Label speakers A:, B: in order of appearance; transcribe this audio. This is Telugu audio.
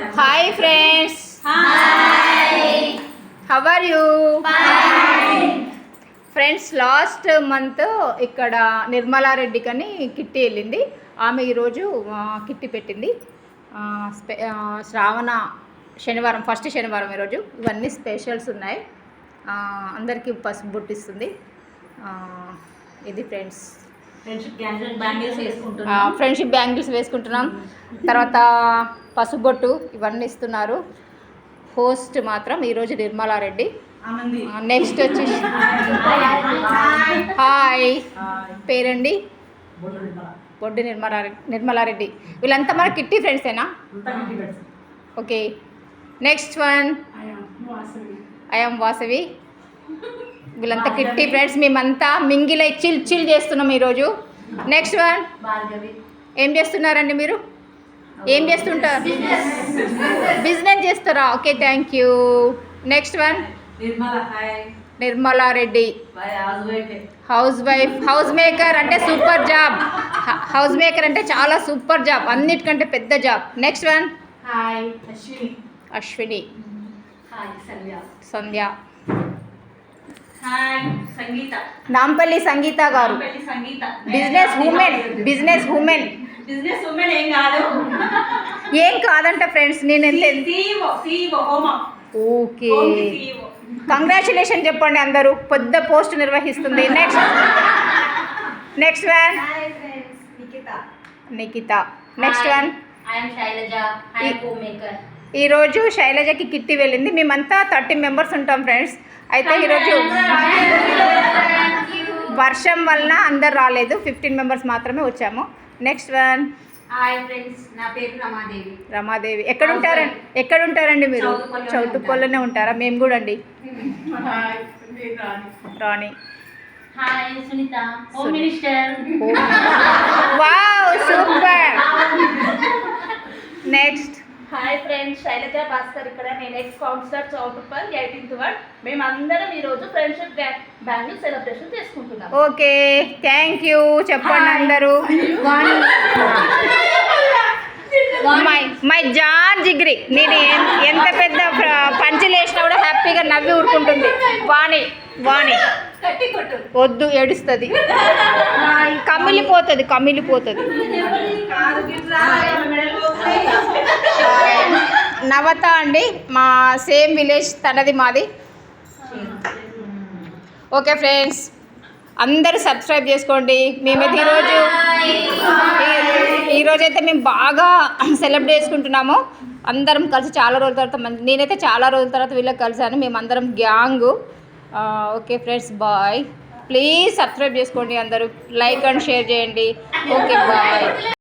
A: Hi friends.
B: Hi.
A: How are you?
B: Fine.
A: Friends last month ఇక్కడ నిర్మలా రెడ్డి కని కిట్టి వెళ్ళింది. ఆమె ఈరోజు కిట్టి పెట్టింది. శ్రావణ శనివారం, ఫస్ట్ శనివారం ఈరోజు. ఇవన్నీ స్పెషల్స్ ఉన్నాయి. అందరికీ పసుపు బొట్టిస్తుంది. ఇది ఫ్రెండ్స్ ఫ్రెండ్షిప్ బ్యాంగిల్స్ వేసుకుంటున్నాం. తర్వాత పసుపు బొట్టు ఇవన్నీ ఇస్తున్నారు. హోస్ట్ మాత్రం ఈరోజు నిర్మలా రెడ్డి. నెక్స్ట్ వచ్చేసి హాయ్ పేరండి బొడ్డు నిర్మలారెడ్డి. వీళ్ళంతా మన కిట్టి ఫ్రెండ్సేనా? Okay. Next one I'm Vasavi. వీళ్ళంతా కిట్టి ఫ్రెండ్స్. మేమంతా మింగిలై చిల్ చేస్తున్నాం ఈరోజు. నెక్స్ట్ వన్ ఏం చేస్తున్నారండి మీరు? ఏం చేస్తుంటారు? బిజినెస్ చేస్తారా? Okay, thank you. Next one Nirmala Reddy, house wife. House maker అంటే సూపర్ జాబ్. హౌస్ మేకర్ అంటే చాలా సూపర్ జాబ్, అన్నిటికంటే పెద్ద job. Next one Ashwini. Sandhya. Nampally Sangeetha garu. Business women ఏం కాదంట ఫ్రెండ్స్. నేను ఓకే, కంగ్రాచులేషన్ చెప్పండి అందరూ. పెద్ద పోస్ట్ నిర్వహిస్తుంది. Next one Nikhita. Next one ఈరోజు శైలజకి కిట్టి వెళ్ళింది. మేమంతా 30 మెంబర్స్ ఉంటాం ఫ్రెండ్స్. అయితే ఈరోజు వర్షం వలన అందరు రాలేదు, 15 మెంబర్స్ మాత్రమే వచ్చాము. నెక్స్ట్ వన్
B: హాయ్ ఫ్రెండ్స్, నా పేరు రమాదేవి.
A: రమాదేవి. ఎక్కడ ఉంటారండి మీరు? చౌటుప్పల్లోనే ఉంటారా? మేము కూడా అండి. Rani.
B: Hi Sunitha, home minister.
A: Wow, super. Next
C: hi friends, Shailaja Bhaskar ఇక్కడ. నేను ex councillor Choutuppal 18th ward. మేమందరం ఈరోజు ఫ్రెండ్షిప్ బ్యాంగిల్ సెలబ్రేషన్ చేసుకుంటున్నాం.
A: Okay, thank you. చెప్పండి అందరూ. మై జాన్ జిగ్రి. నేను ఎంత పెద్ద పంచులు వేసినా కూడా హ్యాపీగా నవ్వి ఊరుకుంటుంది. వాణి వద్దు, ఏడుస్తుంది, కమిలిపోతుంది. నవత అండి, మా సేమ్ విలేజ్, తనది మాది. ఓకే ఫ్రెండ్స్, అందరూ సబ్స్క్రైబ్ చేసుకోండి. మేమైతే ఈరోజైతే మేము బాగా సెలబ్రేట్ చేసుకుంటున్నాము. అందరం కలిసి చాలా రోజుల తర్వాత. నేనైతే చాలా రోజుల తర్వాత వీళ్ళకి కలిసాను. మేమందరం gang. Okay friends, bye. Please subscribe చేసుకోండి అందరూ. లైక్ అండ్ షేర్ చేయండి. Okay, bye.